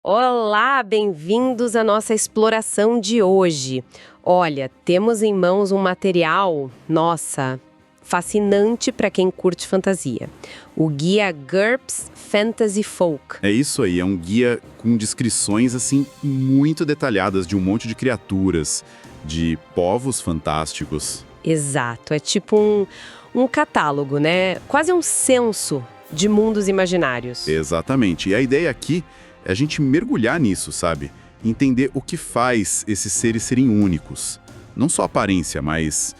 Olá, bem-vindos à nossa exploração de hoje. Olha, temos em mãos um material, nossa, fascinante para quem curte fantasia. O guia GURPS Fantasy Folk. É isso aí, é um guia com descrições assim muito detalhadas de um monte de criaturas, de povos fantásticos. Exato, é tipo um catálogo, né? Quase um censo de mundos imaginários. Exatamente. E a ideia aqui é a gente mergulhar nisso, sabe? Entender o que faz esses seres serem únicos. Não só a aparência, mas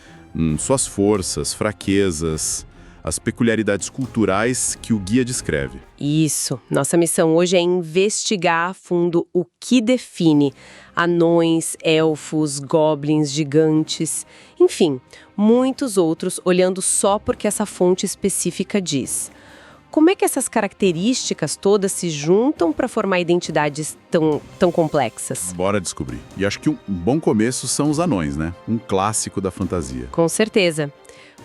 suas forças, fraquezas, as peculiaridades culturais que o guia descreve. Isso. Nossa missão hoje é investigar a fundo o que define anões, elfos, goblins, gigantes, enfim, muitos outros, olhando só porque essa fonte específica diz. Como é que essas características todas se juntam para formar identidades tão complexas? Bora descobrir. E acho que um bom começo são os anões, né? Um clássico da fantasia. Com certeza.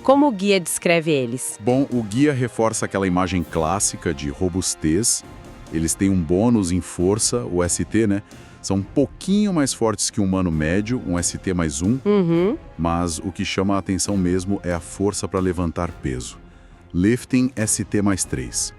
Como o guia descreve eles? Bom, o guia reforça aquela imagem clássica de robustez. Eles têm um bônus em força, o ST, né? São um pouquinho mais fortes que um humano médio, um ST mais 1. Uhum. Mas o que chama a atenção mesmo é a força para levantar peso. Lifting ST mais 3.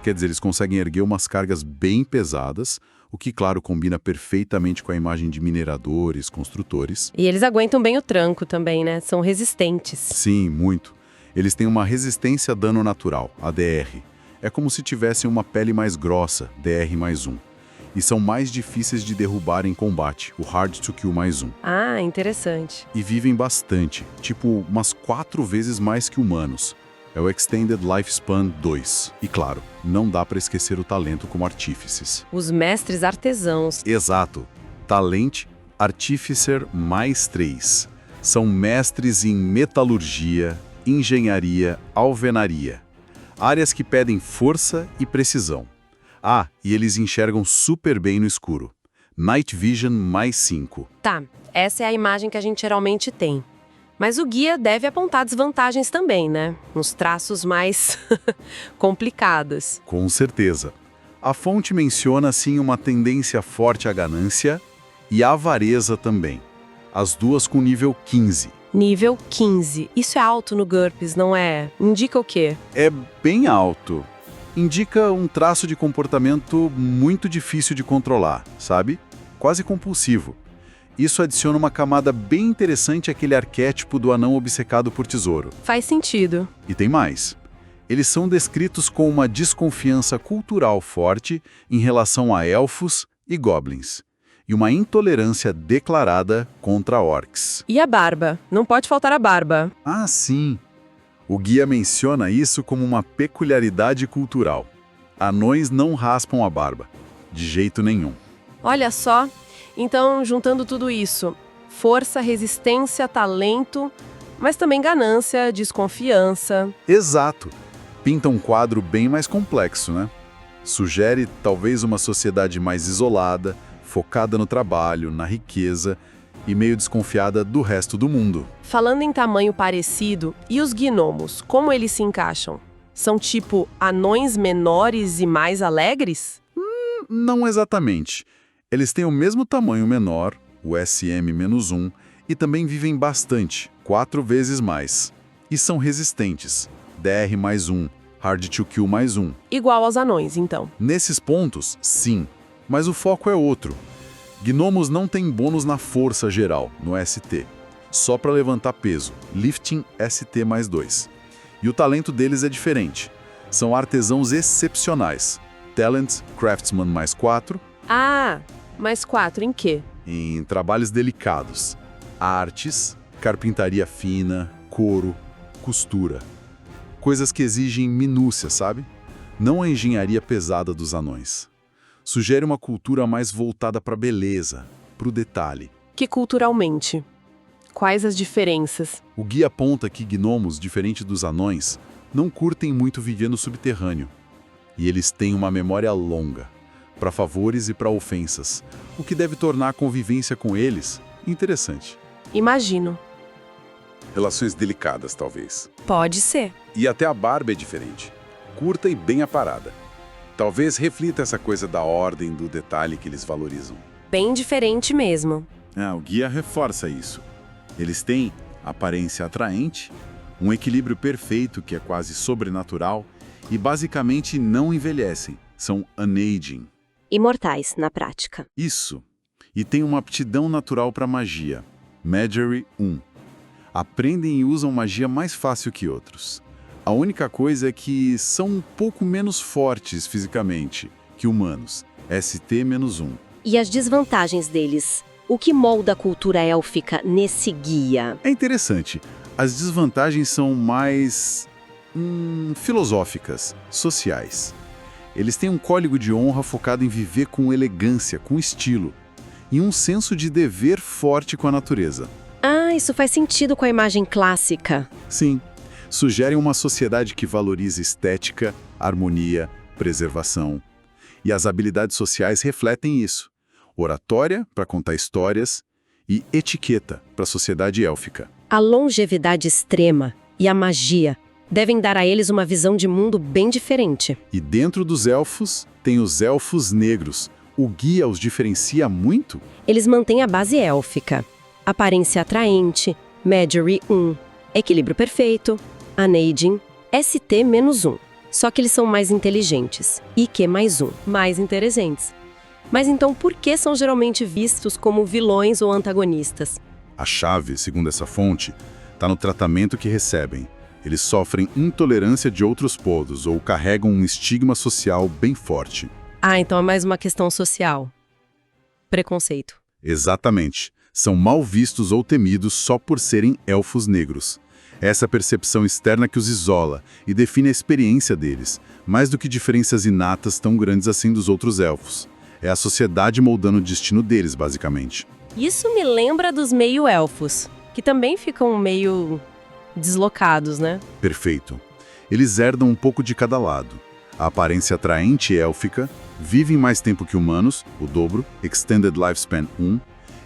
Quer dizer, eles conseguem erguer umas cargas bem pesadas, o que, claro, combina perfeitamente com a imagem de mineradores, construtores. E eles aguentam bem o tranco também, né? São resistentes. Sim, muito. Eles têm uma resistência a dano natural, ADR. É como se tivessem uma pele mais grossa, DR mais 1. E são mais difíceis de derrubar em combate, o Hard to Kill mais 1. Ah, interessante. E vivem bastante, tipo umas 4 vezes mais que humanos. É o Extended Lifespan 2. E claro, não dá para esquecer o talento como artífices. Os mestres artesãos. Exato. Talent Artificer mais 3. São mestres em metalurgia, engenharia, alvenaria. Áreas que pedem força e precisão. Ah, e eles enxergam super bem no escuro. Night Vision mais 5. Tá, essa é a imagem que a gente geralmente tem. Mas o guia deve apontar desvantagens também, né? Uns traços mais complicados. Com certeza. A fonte menciona, assim, uma tendência forte à ganância e à avareza também. As duas com nível 15. Nível 15. Isso é alto no GURPS, não é? Indica o quê? É bem alto. Indica um traço de comportamento muito difícil de controlar, sabe? Quase compulsivo. Isso adiciona uma camada bem interessante àquele arquétipo do anão obcecado por tesouro. Faz sentido. E tem mais. Eles são descritos com uma desconfiança cultural forte em relação a elfos e goblins. E uma intolerância declarada contra orcs. E a barba? Não pode faltar a barba. Ah, sim. O guia menciona isso como uma peculiaridade cultural. Anões não raspam a barba. De jeito nenhum. Olha só. Então, juntando tudo isso, força, resistência, talento, mas também ganância, desconfiança. Exato. Pinta um quadro bem mais complexo, né? Sugere talvez uma sociedade mais isolada, focada no trabalho, na riqueza e meio desconfiada do resto do mundo. Falando em tamanho parecido, e os gnomos, como eles se encaixam? São tipo anões menores e mais alegres? Não exatamente. Eles têm o mesmo tamanho menor, o SM-1, e também vivem bastante, 4 vezes mais. E são resistentes, DR mais 1, Hard to Kill mais 1. Igual aos anões, então. Nesses pontos, sim, mas o foco é outro. Gnomos não têm bônus na força geral, no ST, só para levantar peso, Lifting ST mais 2. E o talento deles é diferente. São artesãos excepcionais, Talent Craftsman mais 4. Ah, mais 4 em quê? Em trabalhos delicados, artes, carpintaria fina, couro, costura. Coisas que exigem minúcia, sabe? Não a engenharia pesada dos anões. Sugere uma cultura mais voltada para a beleza, para o detalhe. Que culturalmente? Quais as diferenças? O guia aponta que gnomos, diferente dos anões, não curtem muito viver no subterrâneo. E eles têm uma memória longa, para favores e para ofensas, o que deve tornar a convivência com eles interessante. Imagino. Relações delicadas, talvez. Pode ser. E até a barba é diferente, curta e bem aparada. Talvez reflita essa coisa da ordem do detalhe que eles valorizam. Bem diferente mesmo. O guia reforça isso. Eles têm aparência atraente, um equilíbrio perfeito que é quase sobrenatural e basicamente não envelhecem, são unaging. Imortais, na prática. Isso. E tem uma aptidão natural para magia. Magery 1. Aprendem e usam magia mais fácil que outros. A única coisa é que são um pouco menos fortes fisicamente que humanos. ST-1. E as desvantagens deles? O que molda a cultura élfica nesse guia? É interessante. As desvantagens são mais filosóficas, sociais. Eles têm um código de honra focado em viver com elegância, com estilo, e um senso de dever forte com a natureza. Isso faz sentido com a imagem clássica. Sim, sugerem uma sociedade que valoriza estética, harmonia, preservação. E as habilidades sociais refletem isso. Oratória, para contar histórias, e etiqueta, para a sociedade élfica. A longevidade extrema e a magia devem dar a eles uma visão de mundo bem diferente. E dentro dos elfos, tem os elfos negros. O guia os diferencia muito? Eles mantêm a base élfica. Aparência atraente, Magery 1, equilíbrio perfeito, unaging, ST-1. Só que eles são mais inteligentes. IQ+1, mais inteligentes. Mas então por que são geralmente vistos como vilões ou antagonistas? A chave, segundo essa fonte, está no tratamento que recebem. Eles sofrem intolerância de outros povos ou carregam um estigma social bem forte. Então é mais uma questão social. Preconceito. Exatamente. São mal vistos ou temidos só por serem elfos negros. Essa percepção externa que os isola e define a experiência deles, mais do que diferenças inatas tão grandes assim dos outros elfos. É a sociedade moldando o destino deles, basicamente. Isso me lembra dos meio-elfos, que também ficam meio deslocados, né? Perfeito. Eles herdam um pouco de cada lado. A aparência atraente élfica, vivem mais tempo que humanos, o dobro, Extended Lifespan 1,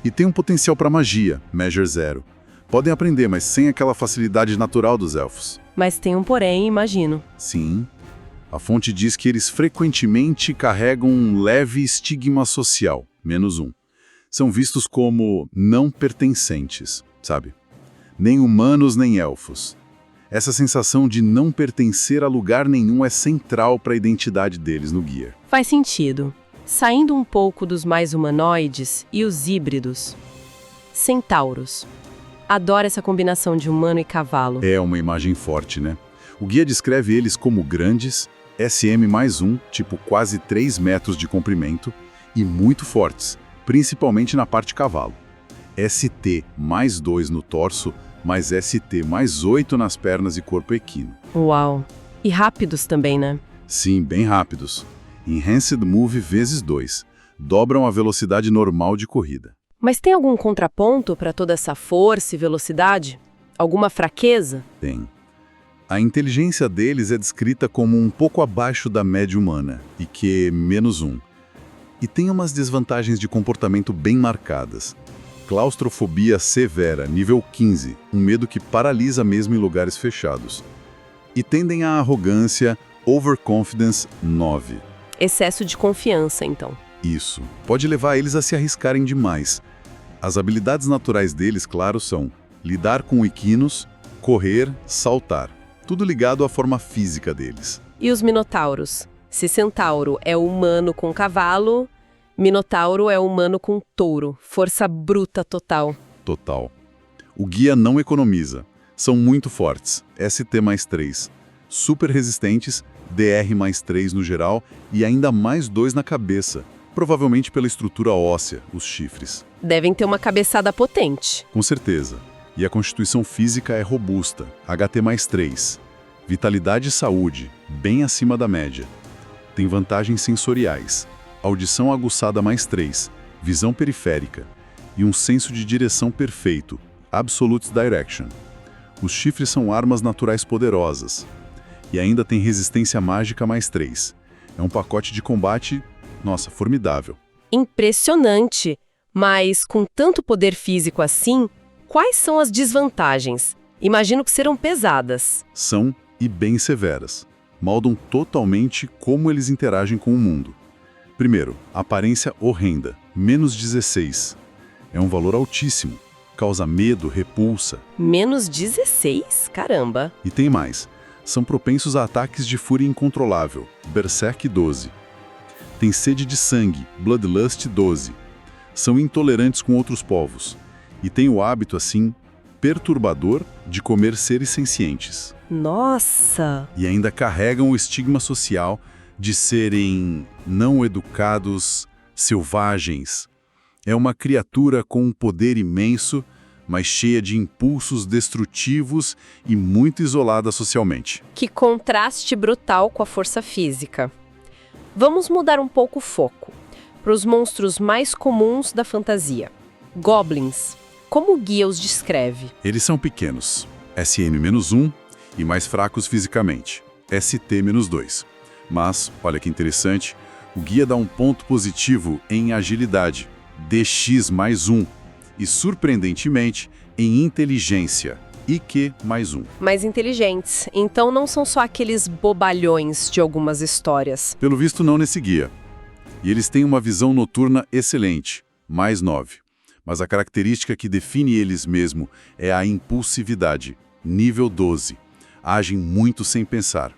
e têm um potencial para magia, Measure 0. Podem aprender, mas sem aquela facilidade natural dos elfos. Mas tem um porém, imagino. Sim. A fonte diz que eles frequentemente carregam um leve estigma social, -1. São vistos como não pertencentes, sabe? Nem humanos, nem elfos. Essa sensação de não pertencer a lugar nenhum é central para a identidade deles no guia. Faz sentido. Saindo um pouco dos mais humanoides e os híbridos. Centauros. Adoro essa combinação de humano e cavalo. É uma imagem forte, né? O guia descreve eles como grandes, SM+1, tipo quase 3 metros de comprimento, e muito fortes, principalmente na parte cavalo. ST+2 no torso, mais ST+8 nas pernas e corpo equino. Uau! E rápidos também, né? Sim, bem rápidos. Enhanced Move vezes 2. Dobram a velocidade normal de corrida. Mas tem algum contraponto para toda essa força e velocidade? Alguma fraqueza? Tem. A inteligência deles é descrita como um pouco abaixo da média humana, IQ-1. E tem umas desvantagens de comportamento bem marcadas. Claustrofobia severa, nível 15, um medo que paralisa mesmo em lugares fechados. E tendem à arrogância, overconfidence 9. Excesso de confiança, então. Isso. Pode levar eles a se arriscarem demais. As habilidades naturais deles, claro, são lidar com equinos, correr, saltar. Tudo ligado à forma física deles. E os minotauros? Se centauro é humano com cavalo, minotauro é humano com touro. Força bruta total. Total. O guia não economiza. São muito fortes. ST+3. Super resistentes, DR+3 no geral e ainda mais 2 na cabeça. Provavelmente pela estrutura óssea, os chifres. Devem ter uma cabeçada potente. Com certeza. E a constituição física é robusta, HT+3. Vitalidade e saúde, bem acima da média. Tem vantagens sensoriais. Audição aguçada +3, visão periférica. E um senso de direção perfeito, Absolute Direction. Os chifres são armas naturais poderosas. E ainda tem resistência mágica +3. É um pacote de combate, nossa, formidável. Impressionante! Mas com tanto poder físico assim, quais são as desvantagens? Imagino que serão pesadas. São e bem severas. moldam totalmente como eles interagem com o mundo. Primeiro, aparência horrenda, menos 16. É um valor altíssimo, causa medo, repulsa. Menos 16? Caramba! E tem mais, são propensos a ataques de fúria incontrolável, Berserk 12. Tem sede de sangue, Bloodlust 12. São intolerantes com outros povos. E tem o hábito, assim, perturbador de comer seres sencientes. Nossa! E ainda carregam o estigma social de serem não educados, selvagens. É uma criatura com um poder imenso, mas cheia de impulsos destrutivos e muito isolada socialmente. Que contraste brutal com a força física. Vamos mudar um pouco o foco para os monstros mais comuns da fantasia. Goblins. Como o guia os descreve? Eles são pequenos, SM-1, e mais fracos fisicamente, ST-2. Mas, olha que interessante, o guia dá um ponto positivo em agilidade, DX+1, e surpreendentemente em inteligência, IQ+1. Mais inteligentes, então não são só aqueles bobalhões de algumas histórias. Pelo visto não nesse guia. E eles têm uma visão noturna excelente, +9. Mas a característica que define eles mesmo é a impulsividade, nível 12. Agem muito sem pensar.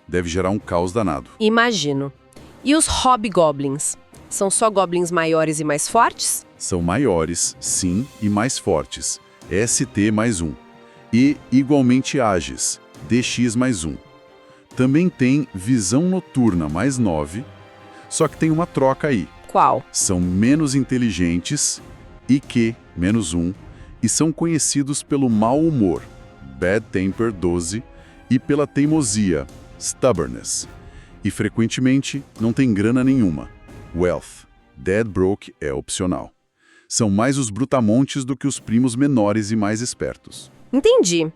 Deve gerar um caos danado. Imagino. E os hobgoblins? São só goblins maiores e mais fortes? São maiores, sim, e mais fortes, ST+1. E igualmente ágeis, DX+1. Também tem visão noturna +9, só que tem uma troca aí. Qual? São menos inteligentes, IQ-1, e são conhecidos pelo mau humor, Bad Temper 12, e pela teimosia, Stubbornness. E frequentemente não tem grana nenhuma, Wealth, Dead Broke é opcional. São mais os brutamontes do que os primos menores e mais espertos. Entendi.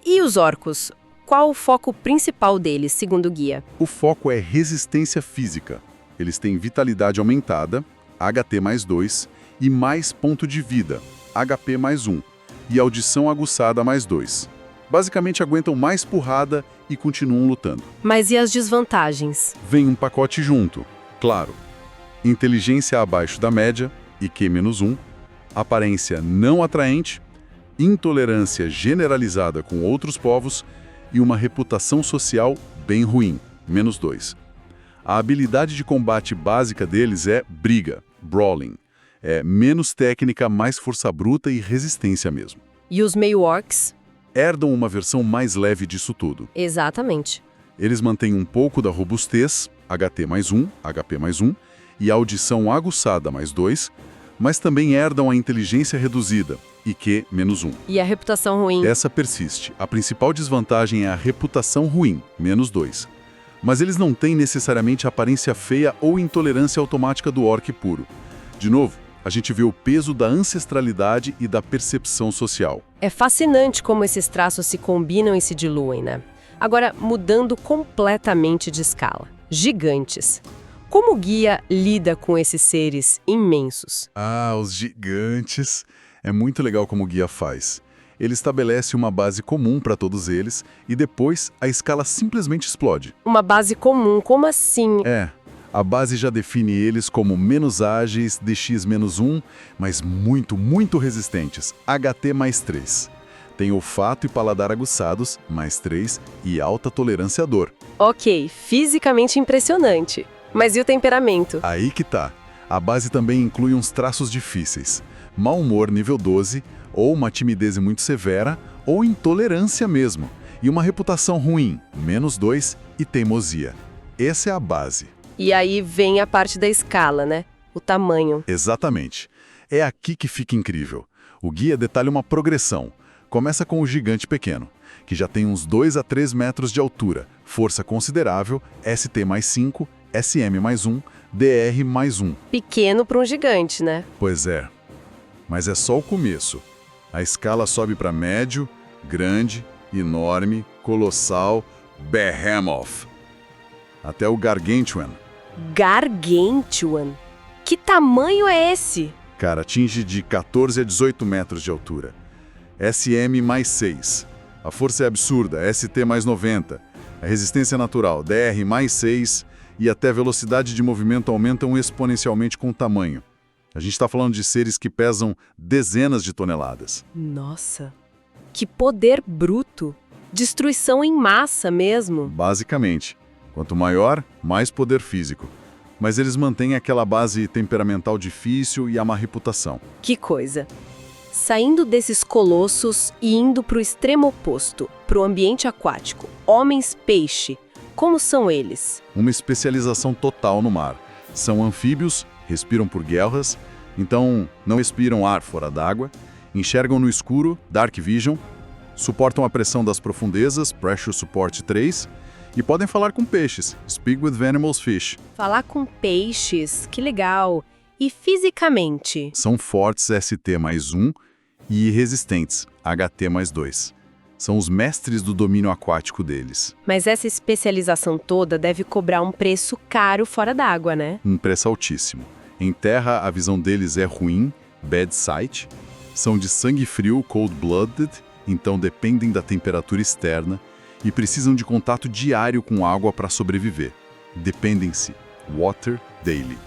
E os orcos? Qual o foco principal deles, segundo o guia? O foco é resistência física. Eles têm vitalidade aumentada, HT+2, e mais ponto de vida, HP+1, e audição aguçada +2. Basicamente aguentam mais porrada e continuam lutando. Mas e as desvantagens? Vem um pacote junto, claro. Inteligência abaixo da média, IQ-1, aparência não atraente, intolerância generalizada com outros povos e uma reputação social bem ruim, -2. A habilidade de combate básica deles é briga, brawling. É menos técnica, mais força bruta e resistência mesmo. E os meio-orcs? Herdam uma versão mais leve disso tudo. Exatamente. Eles mantêm um pouco da robustez, HT+1, HP+1, e audição aguçada +2, mas também herdam a inteligência reduzida, IQ-1. E a reputação ruim? Essa persiste. A principal desvantagem é a reputação ruim, -2. Mas eles não têm necessariamente a aparência feia ou intolerância automática do orc puro. De novo, a gente vê o peso da ancestralidade e da percepção social. É fascinante como esses traços se combinam e se diluem, né? Agora, mudando completamente de escala. Gigantes. Como o guia lida com esses seres imensos? Ah, os gigantes. É muito legal como o guia faz. Ele estabelece uma base comum para todos eles e depois a escala simplesmente explode. Uma base comum, como assim? A base já define eles como menos ágeis, DX-1, mas muito resistentes, HT+3. Tem olfato e paladar aguçados, +3, e alta tolerância à dor. Ok, fisicamente impressionante. Mas e o temperamento? Aí que tá. A base também inclui uns traços difíceis. Mau humor nível 12, ou uma timidez muito severa, ou intolerância mesmo. E uma reputação ruim, -2, e teimosia. Essa é a base. E aí vem a parte da escala, né? O tamanho. Exatamente. É aqui que fica incrível. O guia detalha uma progressão. Começa com o gigante pequeno, que já tem uns 2 a 3 metros de altura, força considerável, ST+5, SM+1, DR+1. Pequeno para um gigante, né? Pois é. Mas é só o começo. A escala sobe para médio, grande, enorme, colossal, Behemoth. Até o Gargantuan. Gargantuan? Que tamanho é esse? Cara, atinge de 14 a 18 metros de altura. SM+6. A força é absurda, ST+90. A resistência natural, DR mais 6, e até a velocidade de movimento aumentam exponencialmente com o tamanho. A gente está falando de seres que pesam dezenas de toneladas. Nossa, que poder bruto! Destruição em massa mesmo. Basicamente. Quanto maior, mais poder físico. Mas eles mantêm aquela base temperamental difícil e a má reputação. Que coisa! Saindo desses colossos e indo para o extremo oposto, para o ambiente aquático, homens-peixe, como são eles? Uma especialização total no mar. São anfíbios, respiram por guelras, então não respiram ar fora d'água, enxergam no escuro, Dark Vision, suportam a pressão das profundezas, Pressure Support 3, e podem falar com peixes, Speak with Venomous Fish. Falar com peixes, que legal! E fisicamente? São fortes ST mais 1 e resistentes, HT mais 2. São os mestres do domínio aquático deles. Mas essa especialização toda deve cobrar um preço caro fora d'água, né? Um preço altíssimo. Em terra, a visão deles é ruim, bad sight. São de sangue frio, cold-blooded, então dependem da temperatura externa e precisam de contato diário com água para sobreviver. Dependem-se. Water daily.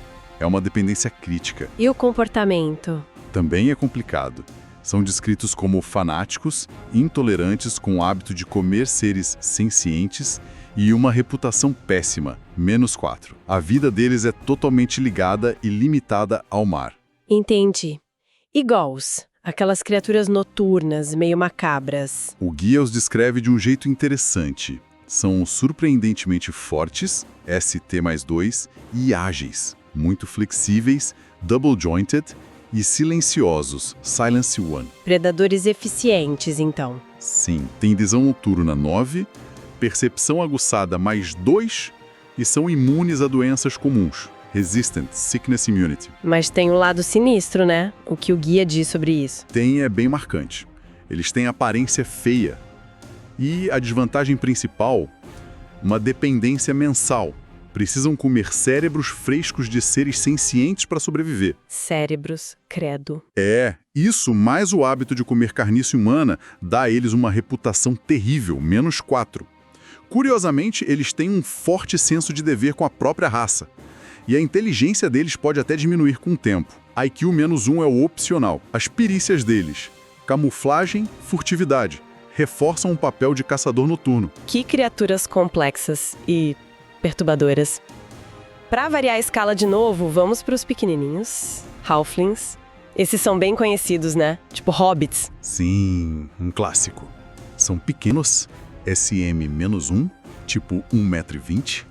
É uma dependência crítica. E o comportamento? Também é complicado. São descritos como fanáticos, intolerantes com o hábito de comer seres sencientes e uma reputação péssima, -4. A vida deles é totalmente ligada e limitada ao mar. Entendi. E ghouls? Aquelas criaturas noturnas, meio macabras. O guia os descreve de um jeito interessante. São surpreendentemente fortes, ST mais 2, e ágeis, muito flexíveis, double-jointed e silenciosos, Silence 1. Predadores eficientes, então. Sim, tem visão noturna 9, percepção aguçada mais 2 e são imunes a doenças comuns. Resistant, Sickness Immunity. Mas tem um lado sinistro, né? O que o guia diz sobre isso. Tem é bem marcante. Eles têm aparência feia. E a desvantagem principal, uma dependência mensal. Precisam comer cérebros frescos de seres sencientes para sobreviver. Cérebros, credo. Isso mais o hábito de comer carniça humana dá a eles uma reputação terrível, -4. Curiosamente, eles têm um forte senso de dever com a própria raça. E a inteligência deles pode até diminuir com o tempo. IQ -1 é o opcional. As perícias deles, camuflagem, furtividade, reforçam o papel de caçador noturno. Que criaturas complexas e perturbadoras. Para variar a escala de novo, vamos para os pequenininhos, halflings. Esses são bem conhecidos, né? Tipo hobbits. Sim, um clássico. São pequenos, SM -1, tipo 1,20 m,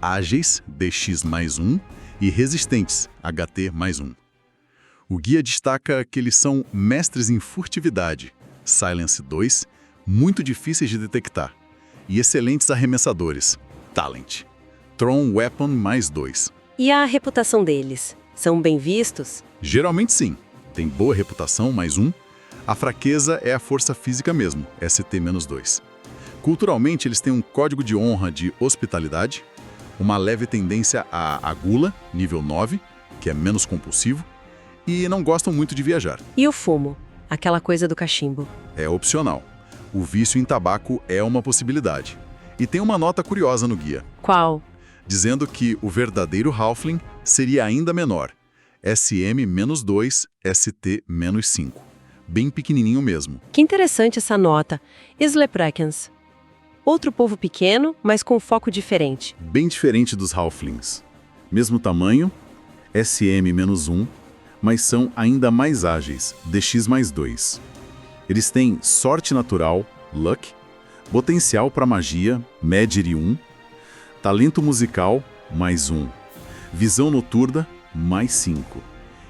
ágeis, DX mais 1, e resistentes, HT mais 1. O guia destaca que eles são mestres em furtividade, Silence 2, muito difíceis de detectar, e excelentes arremessadores, Talent, Thrown Weapon mais 2. E a reputação deles? São bem vistos? Geralmente sim, tem boa reputação, mais 1. A fraqueza é a força física mesmo, ST -2. Culturalmente, eles têm um código de honra de hospitalidade, uma leve tendência à gula, nível 9, que é menos compulsivo, e não gostam muito de viajar. E o fumo? Aquela coisa do cachimbo? É opcional. O vício em tabaco é uma possibilidade. E tem uma nota curiosa no guia. Qual? Dizendo que o verdadeiro halfling seria ainda menor, SM -2, ST -5. Bem pequenininho mesmo. Que interessante essa nota. E os leprakens? Outro povo pequeno, mas com foco diferente. Bem diferente dos halflings. Mesmo tamanho, SM -1, mas são ainda mais ágeis, DX mais 2. Eles têm sorte natural, luck, potencial para magia, Magiry 1, talento musical, mais 1, visão noturna, mais 5,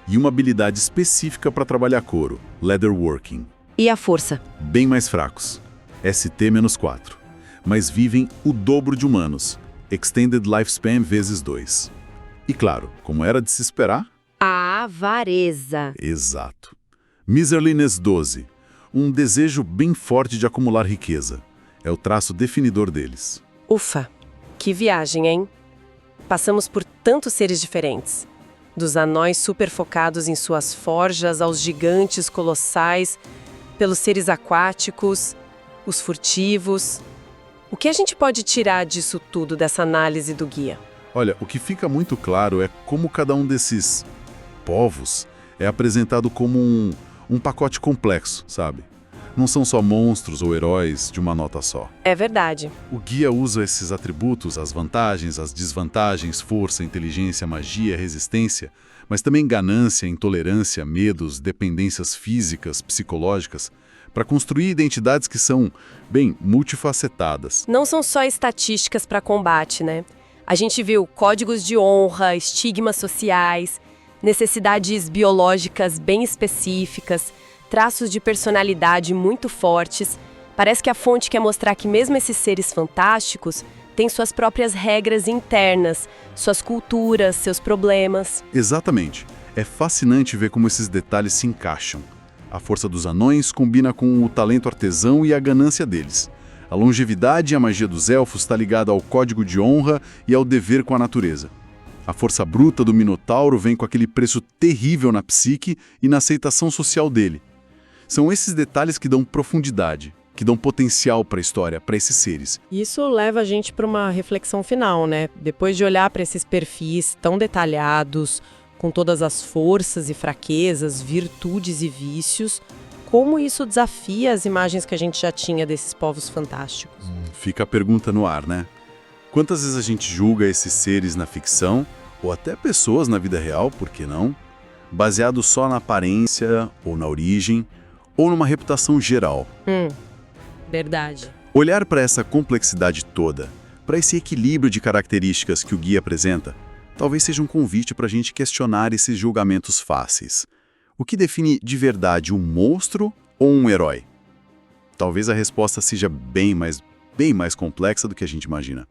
e uma habilidade específica para trabalhar couro, leatherworking. E a força? Bem mais fracos, ST -4. Mas vivem o dobro de humanos, Extended Lifespan vezes 2. E claro, como era de se esperar... A avareza. Exato. Miserliness 12, um desejo bem forte de acumular riqueza. É o traço definidor deles. Ufa, que viagem, hein? Passamos por tantos seres diferentes. Dos anões super focados em suas forjas, aos gigantes colossais, pelos seres aquáticos, os furtivos... O que a gente pode tirar disso tudo, dessa análise do guia? Olha, o que fica muito claro é como cada um desses povos é apresentado como um pacote complexo, sabe? Não são só monstros ou heróis de uma nota só. É verdade. O guia usa esses atributos, as vantagens, as desvantagens, força, inteligência, magia, resistência, mas também ganância, intolerância, medos, dependências físicas, psicológicas, para construir identidades que são, bem, multifacetadas. Não são só estatísticas para combate, né? A gente viu códigos de honra, estigmas sociais, necessidades biológicas bem específicas, traços de personalidade muito fortes. Parece que a fonte quer mostrar que mesmo esses seres fantásticos têm suas próprias regras internas, suas culturas, seus problemas. Exatamente. É fascinante ver como esses detalhes se encaixam. A força dos anões combina com o talento artesão e a ganância deles. A longevidade e a magia dos elfos está ligada ao código de honra e ao dever com a natureza. A força bruta do Minotauro vem com aquele preço terrível na psique e na aceitação social dele. São esses detalhes que dão profundidade, que dão potencial para a história, para esses seres. Isso leva a gente para uma reflexão final, né? Depois de olhar para esses perfis tão detalhados, com todas as forças e fraquezas, virtudes e vícios, como isso desafia as imagens que a gente já tinha desses povos fantásticos? Fica a pergunta no ar, né? Quantas vezes a gente julga esses seres na ficção, ou até pessoas na vida real, por que não? Baseado só na aparência, ou na origem, ou numa reputação geral. Verdade. Olhar para essa complexidade toda, para esse equilíbrio de características que o guia apresenta, talvez seja um convite para a gente questionar esses julgamentos fáceis. O que define de verdade um monstro ou um herói? Talvez a resposta seja bem mais complexa do que a gente imagina.